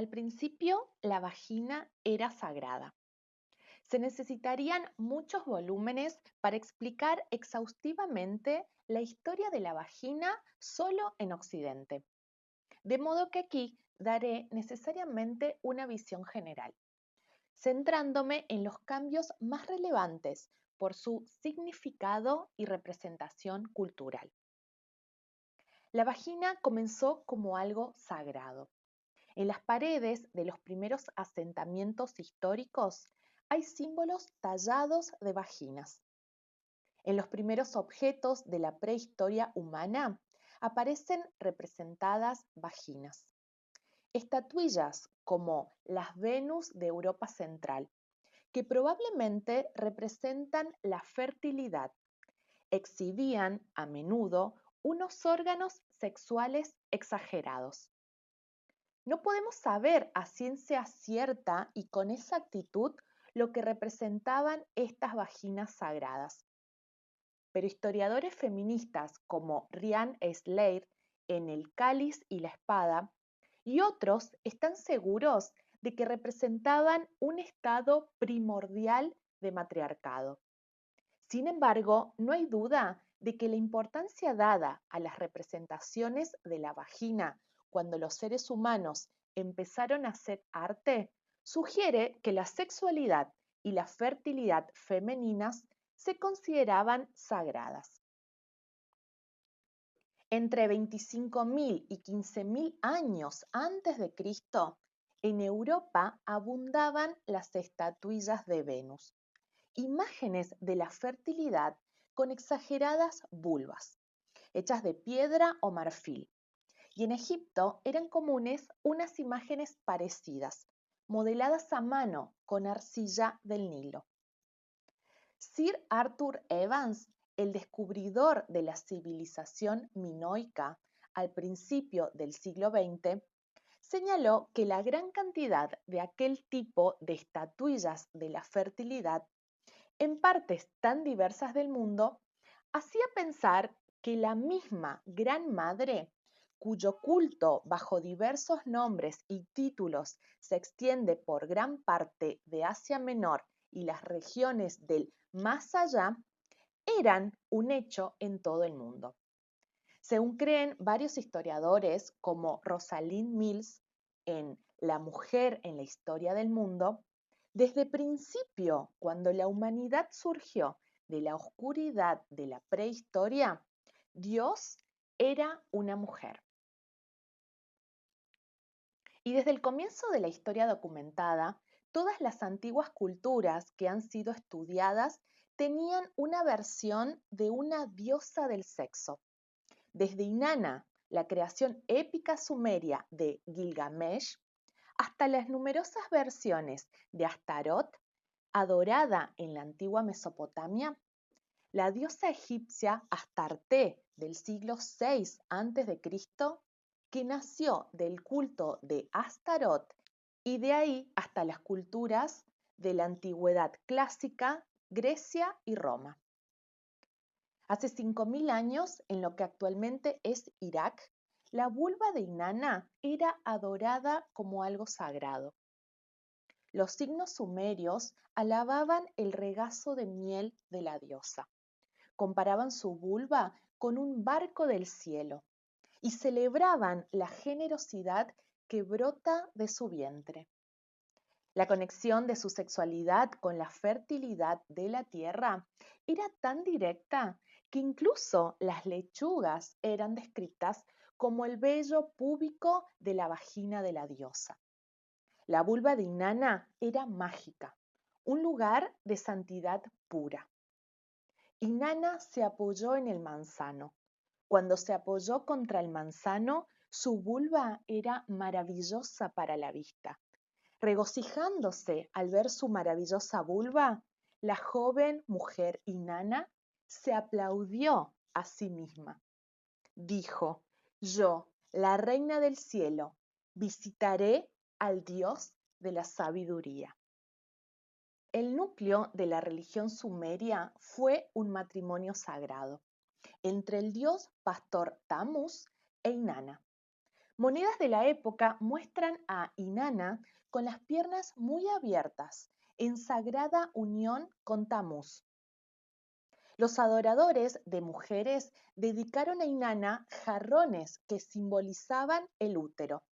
Al principio, la vagina era sagrada. Se necesitarían muchos volúmenes para explicar exhaustivamente la historia de la vagina solo en Occidente. De modo que aquí daré necesariamente una visión general, centrándome en los cambios más relevantes por su significado y representación cultural. La vagina comenzó como algo sagrado. En las paredes de los primeros asentamientos históricos hay símbolos tallados de vaginas. En los primeros objetos de la prehistoria humana aparecen representadas vaginas. Estatuillas como las Venus de Europa Central, que probablemente representan la fertilidad, exhibían a menudo unos órganos sexuales exagerados. No podemos saber a ciencia cierta y con exactitud lo que representaban estas vaginas sagradas, pero historiadores feministas como Rhian Esleir en El cáliz y la espada y otros están seguros de que representaban un estado primordial de matriarcado. Sin embargo, no hay duda de que la importancia dada a las representaciones de la vagina cuando los seres humanos empezaron a hacer arte sugiere que la sexualidad y la fertilidad femeninas se consideraban sagradas. Entre 25.000 y 15.000 años antes de Cristo, en Europa abundaban las estatuillas de Venus, imágenes de la fertilidad con exageradas vulvas, hechas de piedra o marfil. Y en Egipto eran comunes unas imágenes parecidas, modeladas a mano con arcilla del Nilo. Sir Arthur Evans, el descubridor de la civilización minoica al principio del siglo XX, señaló que la gran cantidad de aquel tipo de estatuillas de la fertilidad en partes tan diversas del mundo, hacía pensar que la misma Gran Madre, cuyo culto bajo diversos nombres y títulos se extiende por gran parte de Asia Menor y las regiones del más allá, eran un hecho en todo el mundo. Según creen varios historiadores, como Rosalind Mills en La mujer en la historia del mundo, desde principio, cuando la humanidad surgió de la oscuridad de la prehistoria, Dios era una mujer. Y desde el comienzo de la historia documentada, todas las antiguas culturas que han sido estudiadas tenían una versión de una diosa del sexo. Desde Inanna, la creación épica sumeria de Gilgamesh, hasta las numerosas versiones de Astarot, adorada en la antigua Mesopotamia, la diosa egipcia Astarte del siglo VI a.C., que nació del culto de Astarot y de ahí hasta las culturas de la antigüedad clásica, Grecia y Roma. Hace 5.000 años, en lo que actualmente es Irak, la vulva de Inanna era adorada como algo sagrado. Los signos sumerios alababan el regazo de miel de la diosa. Comparaban su vulva con un barco del cielo y celebraban la generosidad que brota de su vientre. La conexión de su sexualidad con la fertilidad de la tierra era tan directa que incluso las lechugas eran descritas como el vello púbico de la vagina de la diosa. La vulva de Inanna era mágica, un lugar de santidad pura. Inanna se apoyó en el manzano. Cuando se apoyó contra el manzano, su vulva era maravillosa para la vista. Regocijándose al ver su maravillosa vulva, la joven mujer Inanna se aplaudió a sí misma. Dijo: yo, la reina del cielo, visitaré al Dios de la sabiduría. El núcleo de la religión sumeria fue un matrimonio sagrado entre el dios pastor Tammuz e Inanna. Monedas de la época muestran a Inanna con las piernas muy abiertas, en sagrada unión con Tamuz. Los adoradores de mujeres dedicaron a Inanna jarrones que simbolizaban el útero.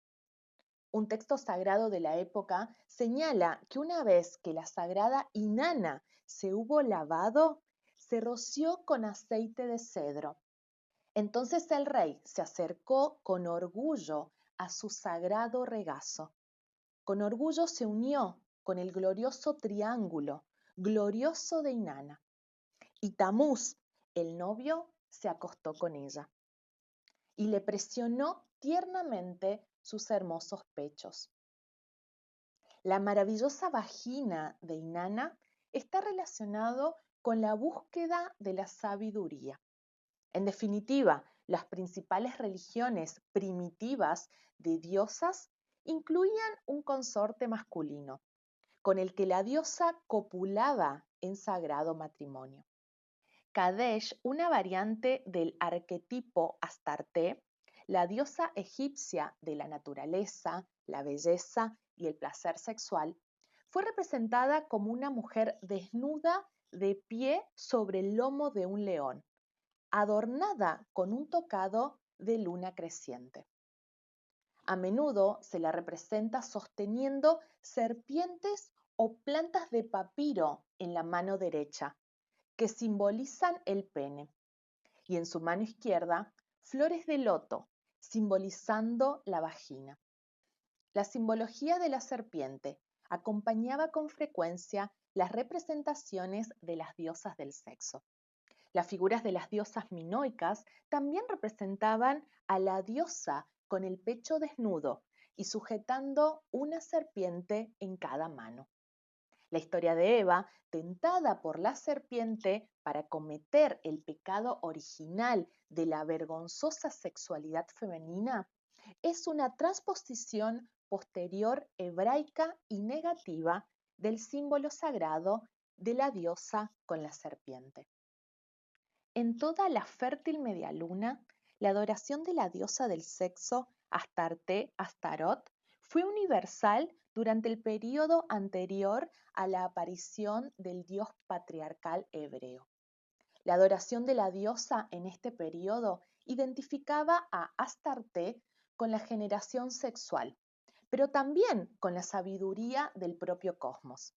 Un texto sagrado de la época señala que una vez que la sagrada Inanna se hubo lavado, se roció con aceite de cedro. Entonces el rey se acercó con orgullo a su sagrado regazo. Con orgullo se unió con el glorioso triángulo, glorioso de Inanna. Y Tamuz, el novio, se acostó con ella y le presionó tiernamente sus hermosos pechos. La maravillosa vagina de Inanna está relacionado con la búsqueda de la sabiduría. En definitiva, las principales religiones primitivas de diosas incluían un consorte masculino, con el que la diosa copulaba en sagrado matrimonio. Kadesh, una variante del arquetipo Astarte, la diosa egipcia de la naturaleza, la belleza y el placer sexual, fue representada como una mujer desnuda de pie sobre el lomo de un león, adornada con un tocado de luna creciente. A menudo se la representa sosteniendo serpientes o plantas de papiro en la mano derecha, que simbolizan el pene, y en su mano izquierda flores de loto, simbolizando la vagina. La simbología de la serpiente acompañaba con frecuencia las representaciones de las diosas del sexo. Las figuras de las diosas minoicas también representaban a la diosa con el pecho desnudo y sujetando una serpiente en cada mano. La historia de Eva, tentada por la serpiente para cometer el pecado original de la vergonzosa sexualidad femenina, es una transposición posterior hebraica y negativa del símbolo sagrado de la diosa con la serpiente. En toda la fértil medialuna, la adoración de la diosa del sexo, Astarte, Astarot, fue universal durante el período anterior a la aparición del dios patriarcal hebreo. La adoración de la diosa en este período identificaba a Astarte con la generación sexual, pero también con la sabiduría del propio cosmos.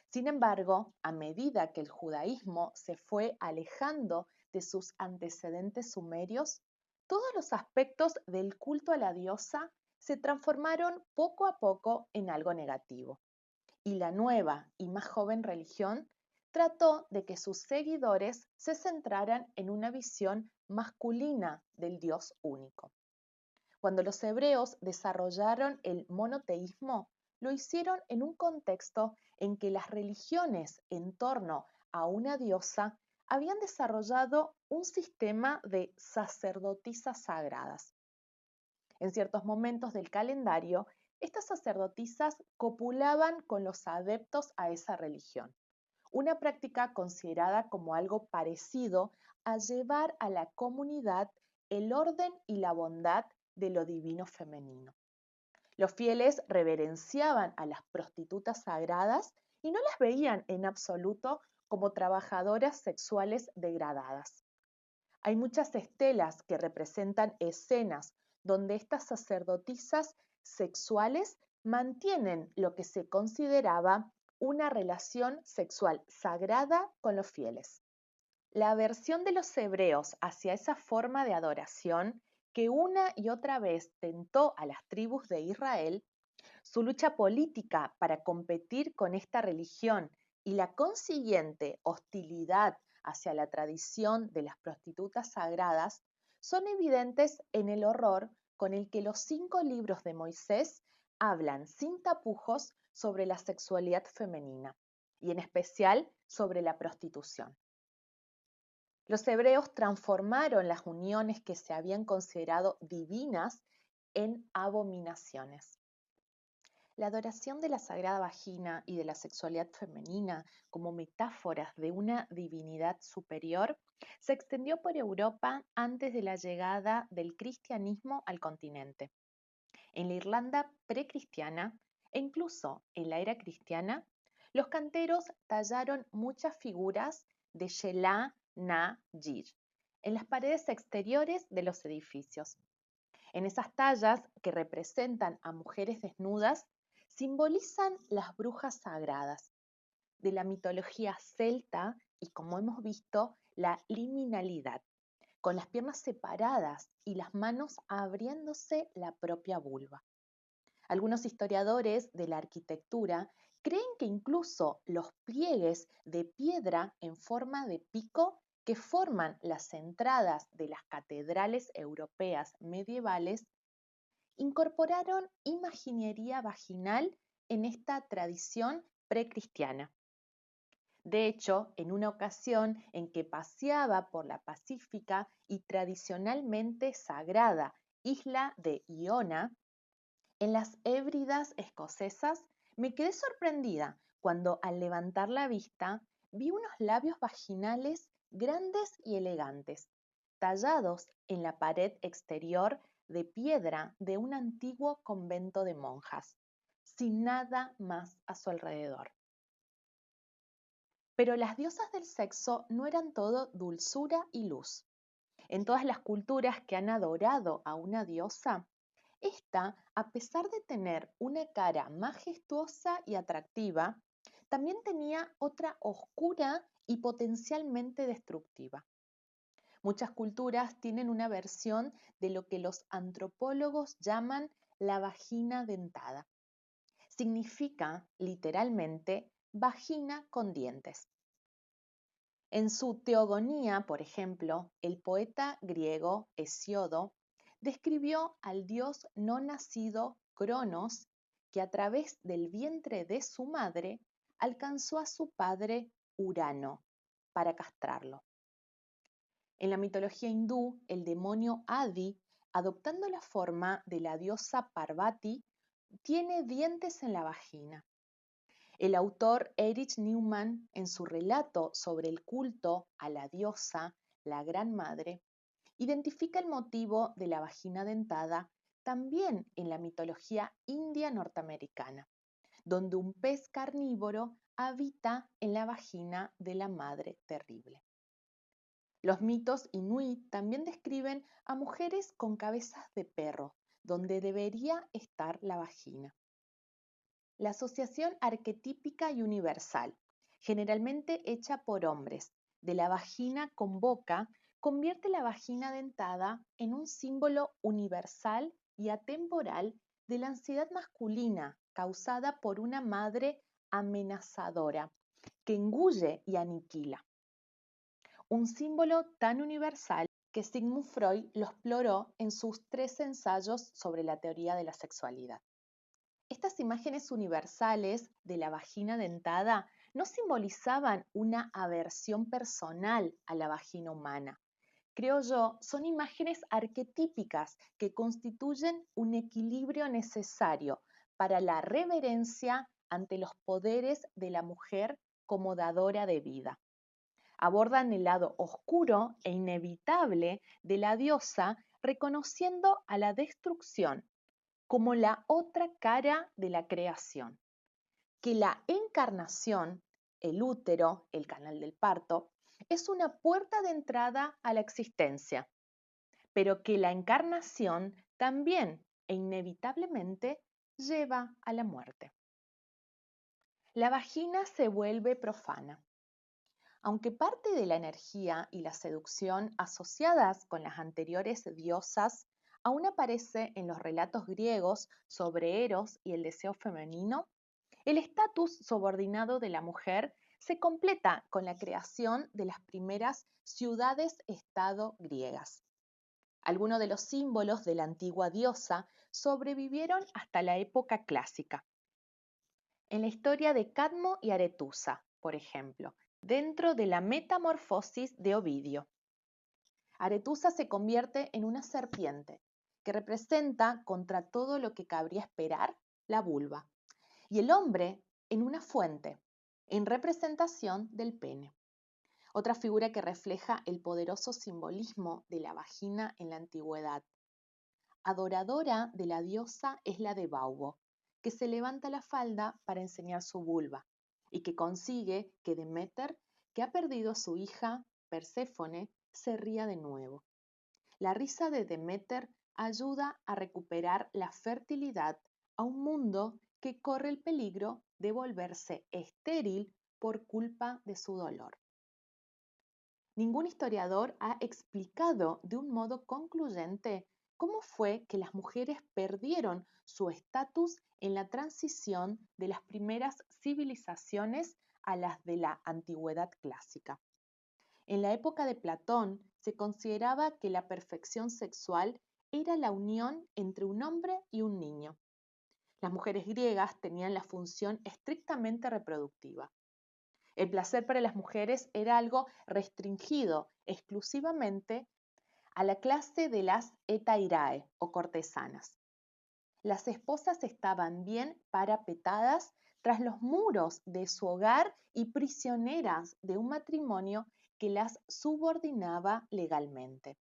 Sin embargo, a medida que el judaísmo se fue alejando de sus antecedentes sumerios, todos los aspectos del culto a la diosa se transformaron poco a poco en algo negativo. Y la nueva y más joven religión trató de que sus seguidores se centraran en una visión masculina del Dios único. Cuando los hebreos desarrollaron el monoteísmo, lo hicieron en un contexto en que las religiones en torno a una diosa habían desarrollado un sistema de sacerdotisas sagradas. En ciertos momentos del calendario, estas sacerdotisas copulaban con los adeptos a esa religión, una práctica considerada como algo parecido a llevar a la comunidad el orden y la bondad de lo divino femenino. Los fieles reverenciaban a las prostitutas sagradas y no las veían en absoluto como trabajadoras sexuales degradadas. Hay muchas estelas que representan escenas donde estas sacerdotisas sexuales mantienen lo que se consideraba una relación sexual sagrada con los fieles. La aversión de los hebreos hacia esa forma de adoración que una y otra vez tentó a las tribus de Israel, su lucha política para competir con esta religión y la consiguiente hostilidad hacia la tradición de las prostitutas sagradas son evidentes en el horror con el que los 5 libros de Moisés hablan sin tapujos sobre la sexualidad femenina y en especial sobre la prostitución. Los hebreos transformaron las uniones que se habían considerado divinas en abominaciones. La adoración de la sagrada vagina y de la sexualidad femenina como metáforas de una divinidad superior se extendió por Europa antes de la llegada del cristianismo al continente. En la Irlanda precristiana e incluso en la era cristiana, los canteros tallaron muchas figuras de Shelah na Gir en las paredes exteriores de los edificios. En esas tallas, que representan a mujeres desnudas, simbolizan las brujas sagradas de la mitología celta y, como hemos visto, la liminalidad, con las piernas separadas y las manos abriéndose la propia vulva. Algunos historiadores de la arquitectura creen que incluso los pliegues de piedra en forma de pico que forman las entradas de las catedrales europeas medievales incorporaron imaginería vaginal en esta tradición precristiana. De hecho, en una ocasión en que paseaba por la pacífica y tradicionalmente sagrada isla de Iona, en las Hébridas escocesas, me quedé sorprendida cuando al levantar la vista vi unos labios vaginales grandes y elegantes, tallados en la pared exterior de piedra de un antiguo convento de monjas, sin nada más a su alrededor. Pero las diosas del sexo no eran todo dulzura y luz. En todas las culturas que han adorado a una diosa, esta, a pesar de tener una cara majestuosa y atractiva, también tenía otra oscura y potencialmente destructiva. Muchas culturas tienen una versión de lo que los antropólogos llaman la vagina dentada. Significa, literalmente, vagina con dientes. En su Teogonía, por ejemplo, el poeta griego Hesíodo describió al dios no nacido Cronos, que a través del vientre de su madre alcanzó a su padre Urano para castrarlo. En la mitología hindú, el demonio Adi, adoptando la forma de la diosa Parvati, tiene dientes en la vagina. El autor Erich Neumann, en su relato sobre el culto a la diosa, la Gran Madre, identifica el motivo de la vagina dentada también en la mitología india norteamericana, donde un pez carnívoro habita en la vagina de la Madre Terrible. Los mitos inuit también describen a mujeres con cabezas de perro, donde debería estar la vagina. La asociación arquetípica y universal, generalmente hecha por hombres, de la vagina con boca, convierte la vagina dentada en un símbolo universal y atemporal de la ansiedad masculina causada por una madre amenazadora que engulle y aniquila. Un símbolo tan universal que Sigmund Freud lo exploró en sus 3 ensayos sobre la teoría de la sexualidad. Estas imágenes universales de la vagina dentada no simbolizaban una aversión personal a la vagina humana. Creo yo, son imágenes arquetípicas que constituyen un equilibrio necesario para la reverencia ante los poderes de la mujer como dadora de vida. Abordan el lado oscuro e inevitable de la diosa, reconociendo a la destrucción como la otra cara de la creación, que la encarnación, el útero, el canal del parto, es una puerta de entrada a la existencia, pero que la encarnación también e inevitablemente lleva a la muerte. La vagina se vuelve profana. Aunque parte de la energía y la seducción asociadas con las anteriores diosas aún aparece en los relatos griegos sobre Eros y el deseo femenino, el estatus subordinado de la mujer se completa con la creación de las primeras ciudades-estado griegas. Algunos de los símbolos de la antigua diosa sobrevivieron hasta la época clásica. En la historia de Cadmo y Aretusa, por ejemplo, dentro de la Metamorfosis de Ovidio, Aretusa se convierte en una serpiente que representa, contra todo lo que cabría esperar, la vulva, y el hombre en una fuente, en representación del pene. Otra figura que refleja el poderoso simbolismo de la vagina en la antigüedad. adoradora de la diosa es la de Baubo, que se levanta la falda para enseñar su vulva y que consigue que Deméter, que ha perdido a su hija Perséfone, se ría de nuevo. La risa de Deméter ayuda a recuperar la fertilidad a un mundo que corre el peligro de volverse estéril por culpa de su dolor. Ningún historiador ha explicado de un modo concluyente cómo fue que las mujeres perdieron su estatus en la transición de las primeras civilizaciones a las de la antigüedad clásica. En la época de Platón se consideraba que la perfección sexual era la unión entre un hombre y un niño. Las mujeres griegas tenían la función estrictamente reproductiva. El placer para las mujeres era algo restringido exclusivamente a la clase de las hetairae o cortesanas. Las esposas estaban bien parapetadas tras los muros de su hogar y prisioneras de un matrimonio que las subordinaba legalmente.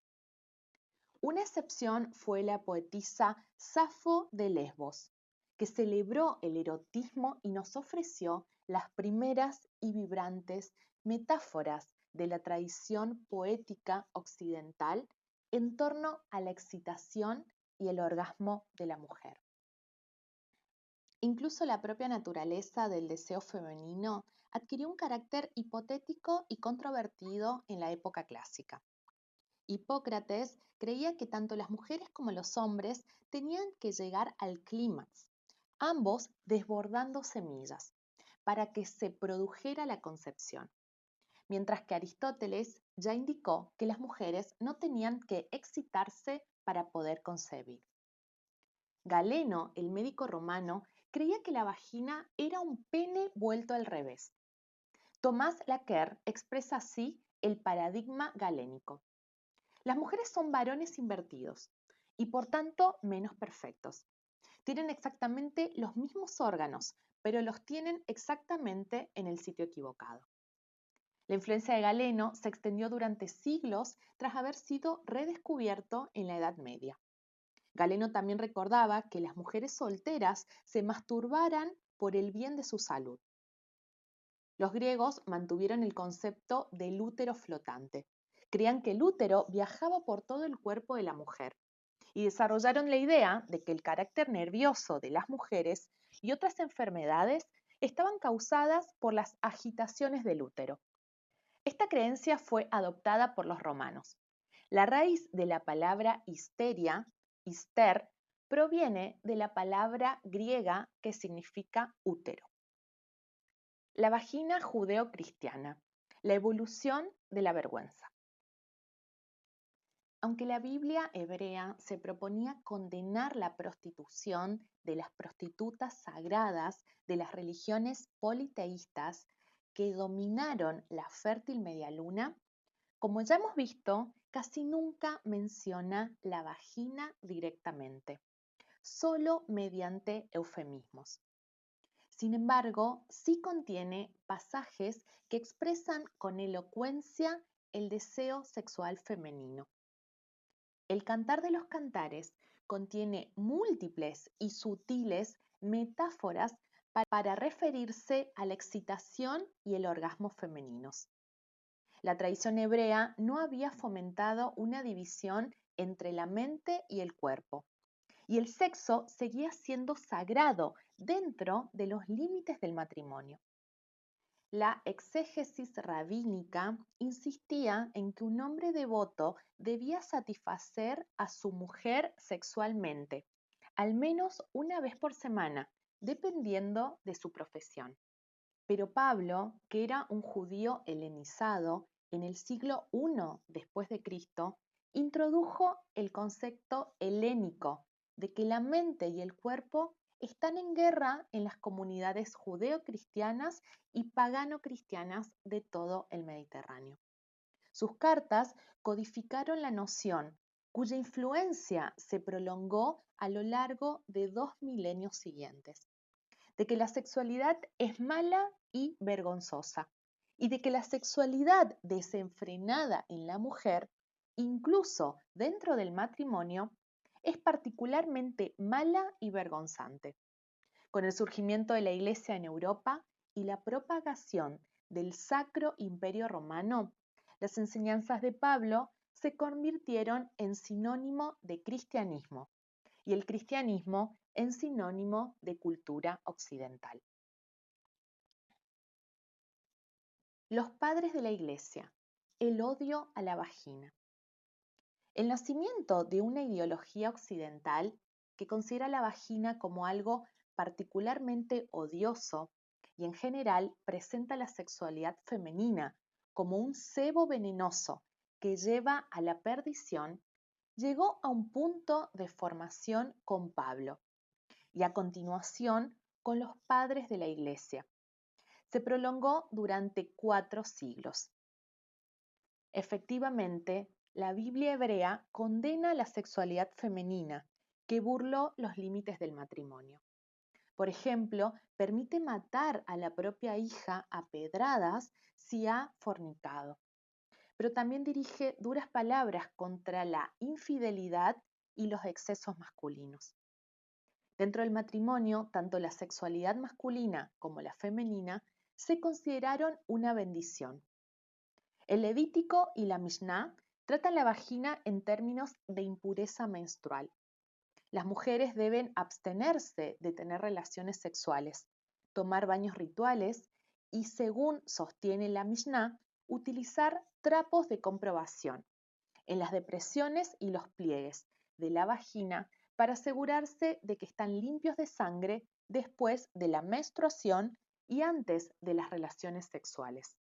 Una excepción fue la poetisa Safo de Lesbos, que celebró el erotismo y nos ofreció las primeras y vibrantes metáforas de la tradición poética occidental en torno a la excitación y el orgasmo de la mujer. Incluso la propia naturaleza del deseo femenino adquirió un carácter hipotético y controvertido en la época clásica. Hipócrates creía que tanto las mujeres como los hombres tenían que llegar al clímax, ambos desbordando semillas, para que se produjera la concepción, mientras que Aristóteles ya indicó que las mujeres no tenían que excitarse para poder concebir. Galeno, el médico romano, creía que la vagina era un pene vuelto al revés. Tomás Laqueur expresa así el paradigma galénico. Las mujeres son varones invertidos y por tanto menos perfectos. Tienen exactamente los mismos órganos, pero los tienen exactamente en el sitio equivocado. La influencia de Galeno se extendió durante siglos tras haber sido redescubierto en la Edad Media. Galeno también recordaba que las mujeres solteras se masturbaran por el bien de su salud. Los griegos mantuvieron el concepto del útero flotante. Creían que el útero viajaba por todo el cuerpo de la mujer y desarrollaron la idea de que el carácter nervioso de las mujeres y otras enfermedades estaban causadas por las agitaciones del útero. Esta creencia fue adoptada por los romanos. La raíz de la palabra histeria, hister, proviene de la palabra griega que significa útero. La vagina judeo-cristiana, la evolución de la vergüenza. Aunque la Biblia hebrea se proponía condenar la prostitución de las prostitutas sagradas de las religiones politeístas que dominaron la fértil medialuna, como ya hemos visto, casi nunca menciona la vagina directamente, solo mediante eufemismos. Sin embargo, sí contiene pasajes que expresan con elocuencia el deseo sexual femenino. El Cantar de los Cantares contiene múltiples y sutiles metáforas para referirse a la excitación y el orgasmo femeninos. La tradición hebrea no había fomentado una división entre la mente y el cuerpo, y el sexo seguía siendo sagrado dentro de los límites del matrimonio. La exégesis rabínica insistía en que un hombre devoto debía satisfacer a su mujer sexualmente, al menos una vez por semana, dependiendo de su profesión. Pero Pablo, que era un judío helenizado en el siglo I después de Cristo, introdujo el concepto helénico de que la mente y el cuerpo están en guerra en las comunidades judeo-cristianas y pagano-cristianas de todo el Mediterráneo. Sus cartas codificaron la noción, cuya influencia se prolongó a lo largo de 2 milenios siguientes, de que la sexualidad es mala y vergonzosa, y de que la sexualidad desenfrenada en la mujer, incluso dentro del matrimonio, es particularmente mala y vergonzante. Con el surgimiento de la Iglesia en Europa y la propagación del Sacro Imperio Romano, las enseñanzas de Pablo se convirtieron en sinónimo de cristianismo y el cristianismo en sinónimo de cultura occidental. Los padres de la Iglesia, el odio a la vagina. El nacimiento de una ideología occidental que considera la vagina como algo particularmente odioso y en general presenta la sexualidad femenina como un cebo venenoso que lleva a la perdición, llegó a un punto de formación con Pablo y a continuación con los padres de la Iglesia. Se prolongó durante 4 siglos. Efectivamente, la Biblia hebrea condena la sexualidad femenina, que burló los límites del matrimonio. Por ejemplo, permite matar a la propia hija a pedradas si ha fornicado, pero también dirige duras palabras contra la infidelidad y los excesos masculinos. Dentro del matrimonio, tanto la sexualidad masculina como la femenina se consideraron una bendición. El Levítico y la Mishnah tratan la vagina en términos de impureza menstrual. Las mujeres deben abstenerse de tener relaciones sexuales, tomar baños rituales y, según sostiene la Mishnah, utilizar trapos de comprobación en las depresiones y los pliegues de la vagina para asegurarse de que están limpios de sangre después de la menstruación y antes de las relaciones sexuales.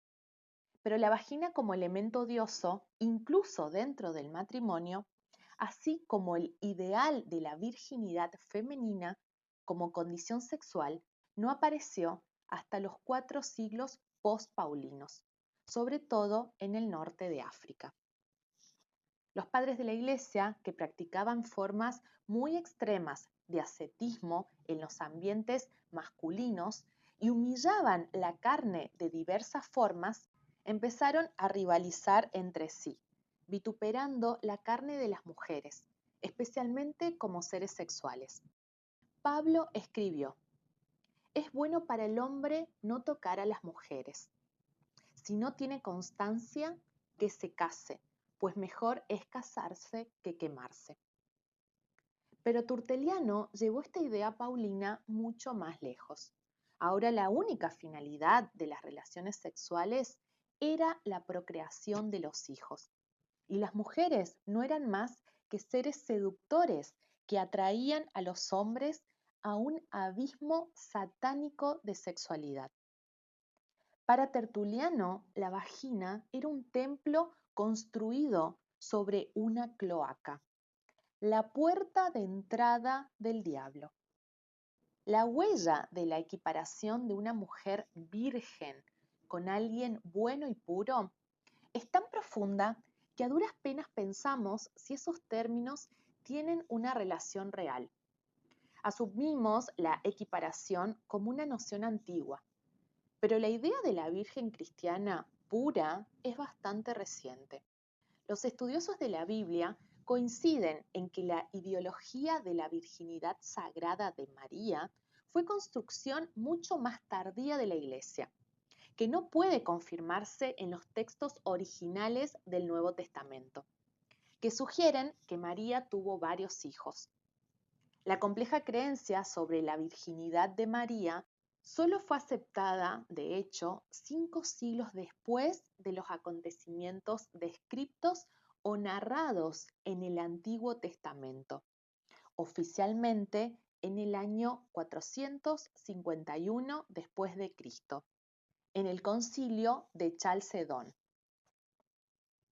Pero la vagina como elemento odioso, incluso dentro del matrimonio, así como el ideal de la virginidad femenina como condición sexual, no apareció hasta los 4 siglos post-paulinos, sobre todo en el norte de África. Los padres de la Iglesia, que practicaban formas muy extremas de ascetismo en los ambientes masculinos y humillaban la carne de diversas formas, empezaron a rivalizar entre sí, vituperando la carne de las mujeres, especialmente como seres sexuales. Pablo escribió: "Es bueno para el hombre no tocar a las mujeres. Si no tiene constancia, que se case, pues mejor es casarse que quemarse". Pero Tertuliano llevó esta idea paulina mucho más lejos. Ahora la única finalidad de las relaciones sexuales era la procreación de los hijos. Y las mujeres no eran más que seres seductores que atraían a los hombres a un abismo satánico de sexualidad. Para Tertuliano, la vagina era un templo construido sobre una cloaca, la puerta de entrada del diablo. La huella de la equiparación de una mujer virgen con alguien bueno y puro es tan profunda que a duras penas pensamos si esos términos tienen una relación real. Asumimos la equiparación como una noción antigua, pero la idea de la Virgen cristiana pura es bastante reciente. Los estudiosos de la Biblia coinciden en que la ideología de la virginidad sagrada de María fue construcción mucho más tardía de la Iglesia, que no puede confirmarse en los textos originales del Nuevo Testamento, que sugieren que María tuvo varios hijos. La compleja creencia sobre la virginidad de María solo fue aceptada, de hecho, 5 siglos después de los acontecimientos descritos o narrados en el Antiguo Testamento, oficialmente en el año 451 después de Cristo, en el Concilio de Chalcedón.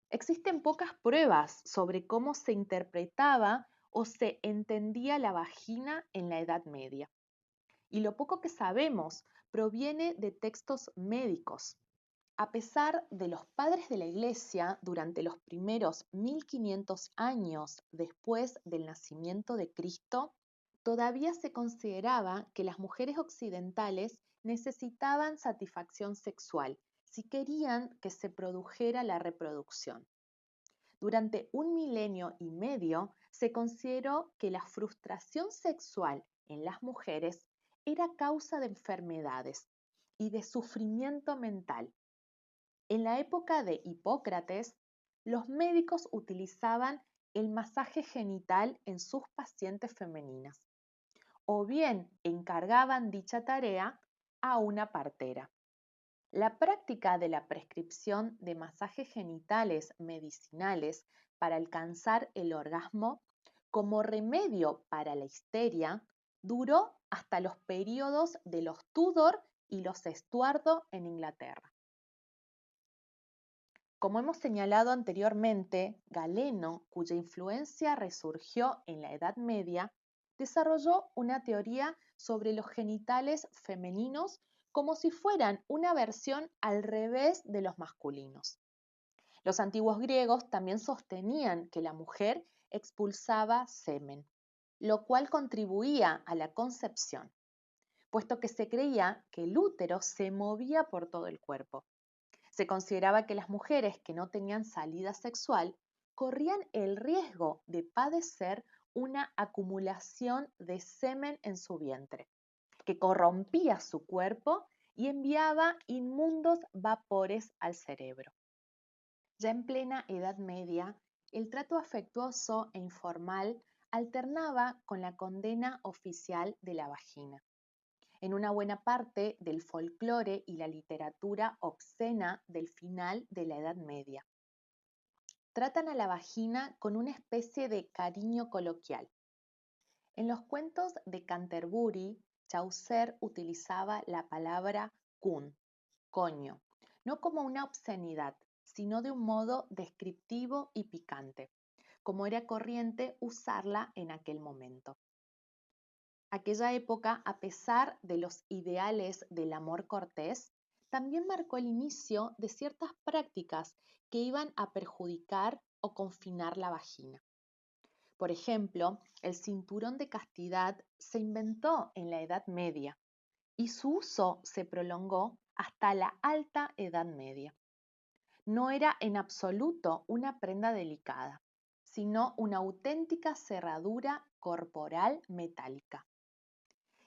Existen pocas pruebas sobre cómo se interpretaba o se entendía la vagina en la Edad Media. Y lo poco que sabemos proviene de textos médicos. A pesar de los padres de la Iglesia, durante los primeros 1500 años después del nacimiento de Cristo, todavía se consideraba que las mujeres occidentales necesitaban satisfacción sexual si querían que se produjera la reproducción. Durante un milenio y medio se consideró que la frustración sexual en las mujeres era causa de enfermedades y de sufrimiento mental. En la época de Hipócrates, los médicos utilizaban el masaje genital en sus pacientes femeninas o bien encargaban dicha tarea a una partera. La práctica de la prescripción de masajes genitales medicinales para alcanzar el orgasmo como remedio para la histeria duró hasta los períodos de los Tudor y los Estuardo en Inglaterra. Como hemos señalado anteriormente, Galeno, cuya influencia resurgió en la Edad Media, desarrolló una teoría sobre los genitales femeninos como si fueran una versión al revés de los masculinos. Los antiguos griegos también sostenían que la mujer expulsaba semen, lo cual contribuía a la concepción, puesto que se creía que el útero se movía por todo el cuerpo. Se consideraba que las mujeres que no tenían salida sexual corrían el riesgo de padecer una acumulación de semen en su vientre, que corrompía su cuerpo y enviaba inmundos vapores al cerebro. Ya en plena Edad Media, el trato afectuoso e informal alternaba con la condena oficial de la vagina. En una buena parte del folclore y la literatura obscena del final de la Edad Media. Tratan a la vagina con una especie de cariño coloquial. En los cuentos de Canterbury, Chaucer utilizaba la palabra cun, coño, no como una obscenidad, sino de un modo descriptivo y picante, como era corriente usarla en aquel momento. Aquella época, a pesar de los ideales del amor cortés, también marcó el inicio de ciertas prácticas que iban a perjudicar o confinar la vagina. Por ejemplo, el cinturón de castidad se inventó en la Edad Media y su uso se prolongó hasta la Alta Edad Media. No era en absoluto una prenda delicada, sino una auténtica cerradura corporal metálica.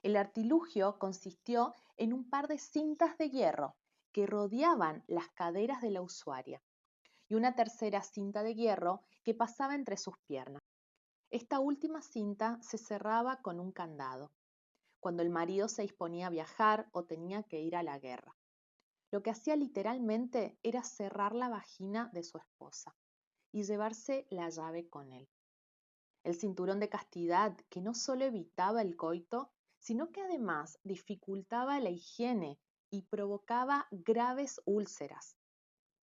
El artilugio consistió en un par de cintas de hierro que rodeaban las caderas de la usuaria y una tercera cinta de hierro que pasaba entre sus piernas. Esta última cinta se cerraba con un candado, cuando el marido se disponía a viajar o tenía que ir a la guerra. Lo que hacía literalmente era cerrar la vagina de su esposa y llevarse la llave con él. El cinturón de castidad, que no solo evitaba el coito, sino que además dificultaba la higiene y provocaba graves úlceras,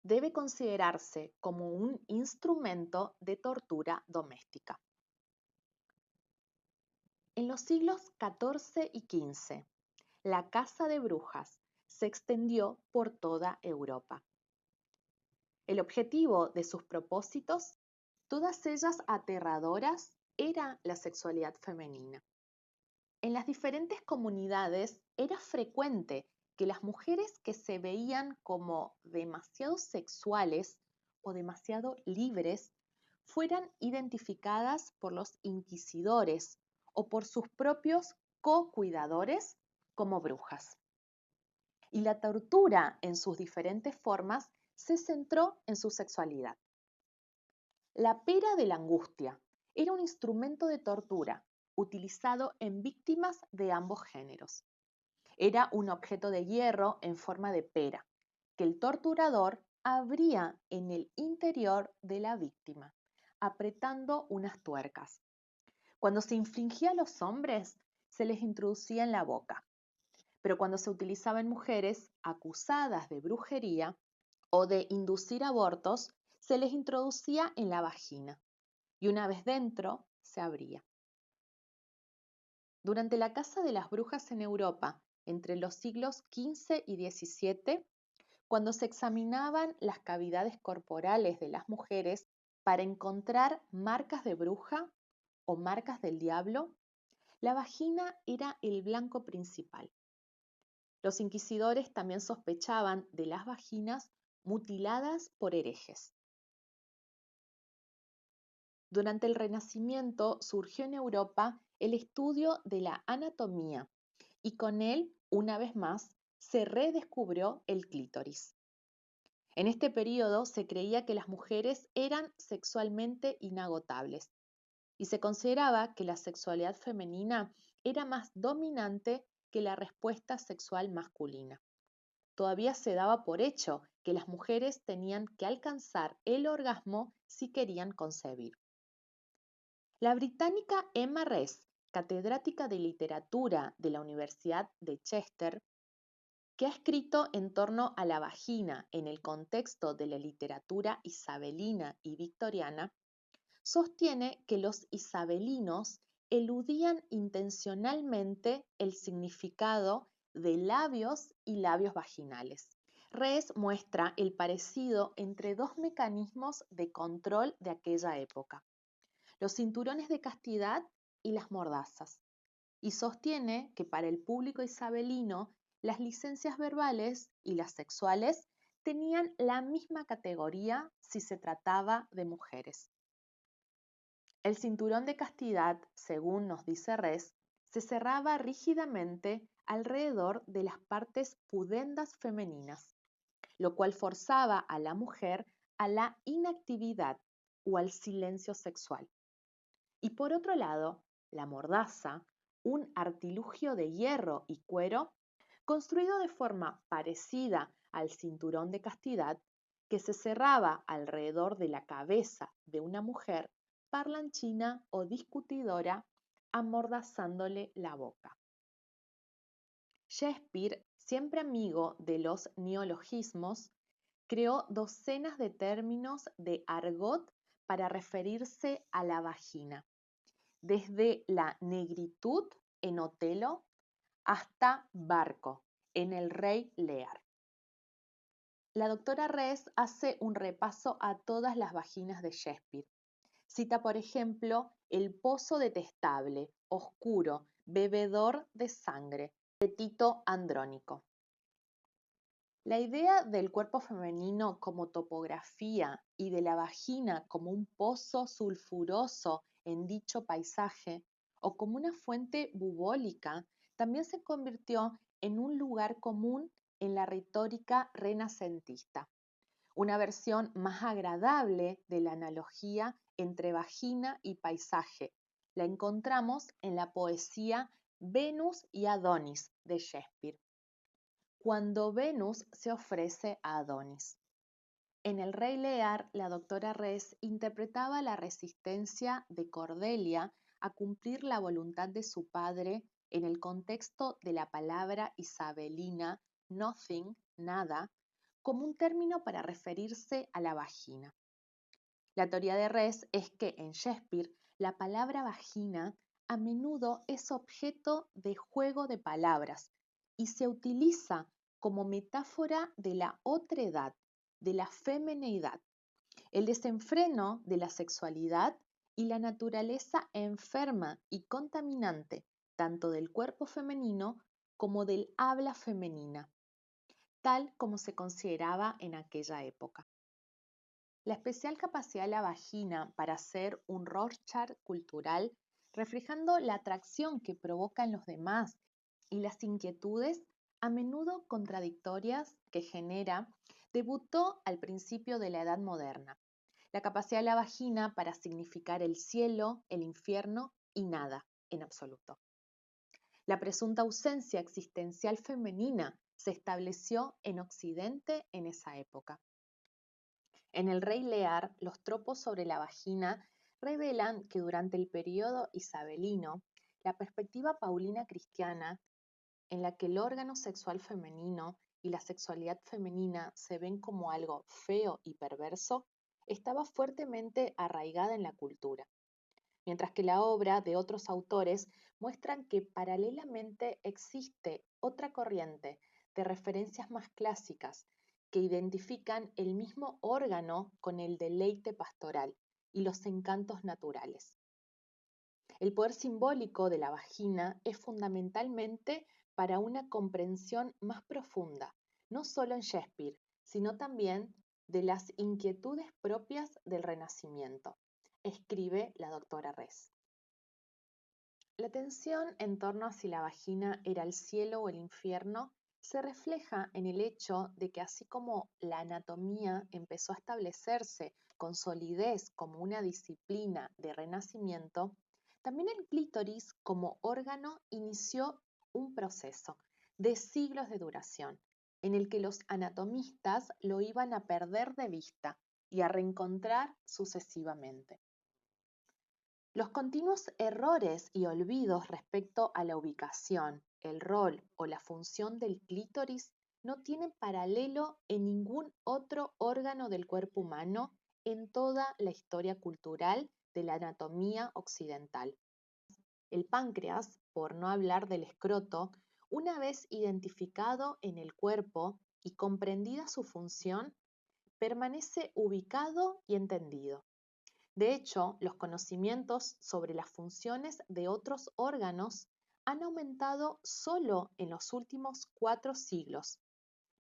debe considerarse como un instrumento de tortura doméstica. En los siglos XIV y XV, la caza de brujas se extendió por toda Europa. El objetivo de sus propósitos, todas ellas aterradoras, era la sexualidad femenina. En las diferentes comunidades era frecuente que las mujeres que se veían como demasiado sexuales o demasiado libres fueran identificadas por los inquisidores o por sus propios co-cuidadores como brujas. Y la tortura en sus diferentes formas se centró en su sexualidad. La pera de la angustia era un instrumento de tortura utilizado en víctimas de ambos géneros. Era un objeto de hierro en forma de pera, que el torturador abría en el interior de la víctima, apretando unas tuercas. Cuando se infligía a los hombres, se les introducía en la boca, pero cuando se utilizaba en mujeres acusadas de brujería o de inducir abortos, se les introducía en la vagina y una vez dentro, se abría. Durante la caza de las brujas en Europa, entre los siglos XV y XVII, cuando se examinaban las cavidades corporales de las mujeres para encontrar marcas de bruja o marcas del diablo, la vagina era el blanco principal. Los inquisidores también sospechaban de las vaginas mutiladas por herejes. Durante el Renacimiento surgió en Europa el estudio de la anatomía y con él, una vez más, se redescubrió el clítoris. En este periodo se creía que las mujeres eran sexualmente inagotables y se consideraba que la sexualidad femenina era más dominante que la respuesta sexual masculina. Todavía se daba por hecho que las mujeres tenían que alcanzar el orgasmo si querían concebir. La británica Emma Ress, catedrática de literatura de la Universidad de Chester, que ha escrito en torno a la vagina en el contexto de la literatura isabelina y victoriana, sostiene que los isabelinos eludían intencionalmente el significado de labios y labios vaginales. Rees muestra el parecido entre dos mecanismos de control de aquella época, los cinturones de castidad y las mordazas, y sostiene que para el público isabelino las licencias verbales y las sexuales tenían la misma categoría si se trataba de mujeres. El cinturón de castidad, según nos dice Res, se cerraba rígidamente alrededor de las partes pudendas femeninas, lo cual forzaba a la mujer a la inactividad o al silencio sexual. Y por otro lado, la mordaza, un artilugio de hierro y cuero, construido de forma parecida al cinturón de castidad, que se cerraba alrededor de la cabeza de una mujer parlanchina o discutidora, amordazándole la boca. Shakespeare, siempre amigo de los neologismos, creó docenas de términos de argot para referirse a la vagina, desde la negritud en Otelo hasta barco en El Rey Lear. La doctora Res hace un repaso a todas las vaginas de Shakespeare. Cita, por ejemplo, el pozo detestable, oscuro, bebedor de sangre, de Tito Andrónico. La idea del cuerpo femenino como topografía y de la vagina como un pozo sulfuroso en dicho paisaje o como una fuente bubólica también se convirtió en un lugar común en la retórica renacentista, una versión más agradable de la analogía entre vagina y paisaje. La encontramos en la poesía Venus y Adonis de Shakespeare, cuando Venus se ofrece a Adonis. En El Rey Lear, la doctora Res interpretaba la resistencia de Cordelia a cumplir la voluntad de su padre en el contexto de la palabra isabelina nothing, nada, como un término para referirse a la vagina. La teoría de Res es que en Shakespeare la palabra vagina a menudo es objeto de juego de palabras y se utiliza como metáfora de la otredad, de la femineidad, el desenfreno de la sexualidad y la naturaleza enferma y contaminante tanto del cuerpo femenino como del habla femenina, tal como se consideraba en aquella época. La especial capacidad de la vagina para ser un Rorschach cultural, reflejando la atracción que provoca en los demás y las inquietudes a menudo contradictorias que genera, debutó al principio de la Edad Moderna. La capacidad de la vagina para significar el cielo, el infierno y nada en absoluto. La presunta ausencia existencial femenina se estableció en Occidente en esa época. En El Rey Lear, los tropos sobre la vagina revelan que durante el periodo isabelino, la perspectiva paulina cristiana, en la que el órgano sexual femenino y la sexualidad femenina se ven como algo feo y perverso, estaba fuertemente arraigada en la cultura, mientras que la obra de otros autores muestran que paralelamente existe otra corriente de referencias más clásicas que identifican el mismo órgano con el deleite pastoral y los encantos naturales. El poder simbólico de la vagina es fundamentalmente para una comprensión más profunda, no solo en Shakespeare, sino también de las inquietudes propias del Renacimiento, escribe la doctora Rez. La tensión en torno a si la vagina era el cielo o el infierno se refleja en el hecho de que así como la anatomía empezó a establecerse con solidez como una disciplina de renacimiento, también el clítoris como órgano inició un proceso de siglos de duración, en el que los anatomistas lo iban a perder de vista y a reencontrar sucesivamente. Los continuos errores y olvidos respecto a la ubicación, el rol o la función del clítoris no tienen paralelo en ningún otro órgano del cuerpo humano en toda la historia cultural de la anatomía occidental. El páncreas, por no hablar del escroto, una vez identificado en el cuerpo y comprendida su función, permanece ubicado y entendido. De hecho, los conocimientos sobre las funciones de otros órganos han aumentado solo en los últimos 4 siglos,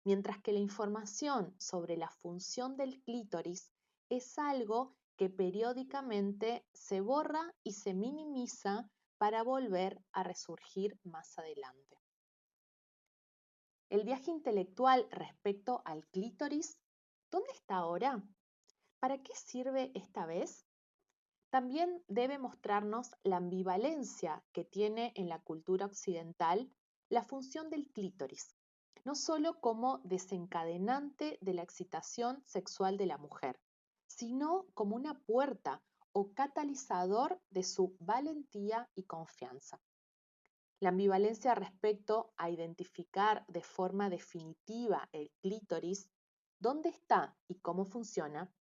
mientras que la información sobre la función del clítoris es algo que periódicamente se borra y se minimiza para volver a resurgir más adelante. El viaje intelectual respecto al clítoris, ¿dónde está ahora? ¿Para qué sirve esta vez? También debe mostrarnos la ambivalencia que tiene en la cultura occidental la función del clítoris, no solo como desencadenante de la excitación sexual de la mujer, sino como una puerta o catalizador de su valentía y confianza. La ambivalencia respecto a identificar de forma definitiva el clítoris, dónde está y cómo funciona,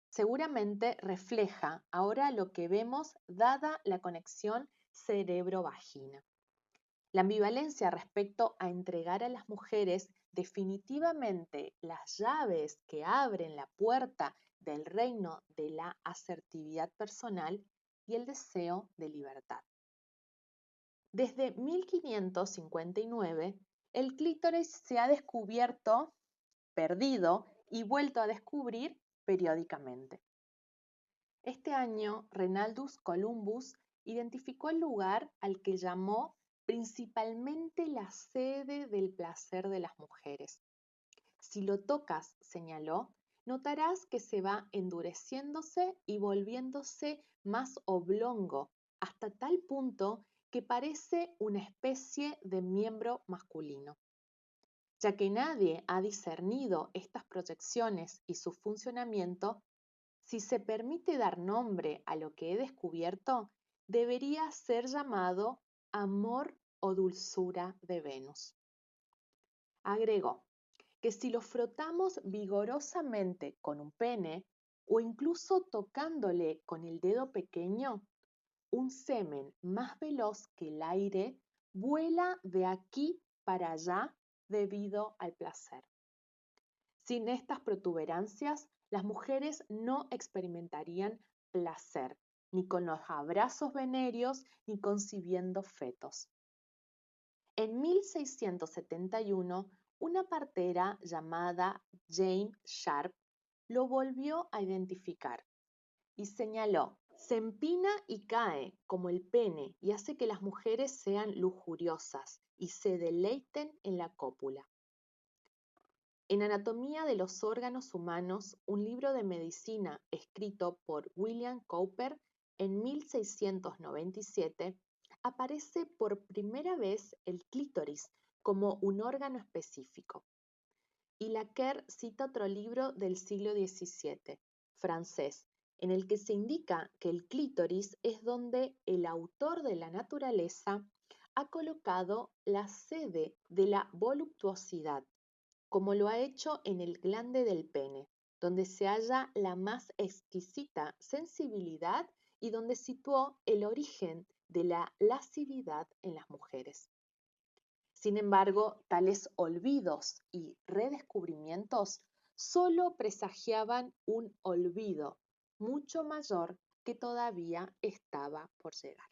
seguramente refleja ahora lo que vemos dada la conexión cerebro-vagina. La ambivalencia respecto a entregar a las mujeres definitivamente las llaves que abren la puerta del reino de la asertividad personal y el deseo de libertad. Desde 1559, el clítoris se ha descubierto, perdido y vuelto a descubrir periódicamente. Este año, Reinaldus Columbus identificó el lugar al que llamó principalmente la sede del placer de las mujeres. Si lo tocas, señaló, notarás que se va endureciéndose y volviéndose más oblongo, hasta tal punto que parece una especie de miembro masculino. Ya que nadie ha discernido estas proyecciones y su funcionamiento, si se permite dar nombre a lo que he descubierto, debería ser llamado amor o dulzura de Venus. Agregó que si lo frotamos vigorosamente con un pene o incluso tocándole con el dedo pequeño, un semen más veloz que el aire vuela de aquí para allá debido al placer. Sin estas protuberancias, las mujeres no experimentarían placer, ni con los abrazos venéreos, ni concibiendo fetos. En 1671, una partera llamada Jane Sharp lo volvió a identificar y señaló: se empina y cae como el pene y hace que las mujeres sean lujuriosas y se deleiten en la cópula. En Anatomía de los órganos humanos, un libro de medicina escrito por William Cowper en 1697, aparece por primera vez el clítoris como un órgano específico. Y Laqueur cita otro libro del siglo XVII, francés, en el que se indica que el clítoris es donde el autor de la naturaleza ha colocado la sede de la voluptuosidad, como lo ha hecho en el glande del pene, donde se halla la más exquisita sensibilidad y donde situó el origen de la lascividad en las mujeres. Sin embargo, tales olvidos y redescubrimientos solo presagiaban un olvido mucho mayor que todavía estaba por llegar.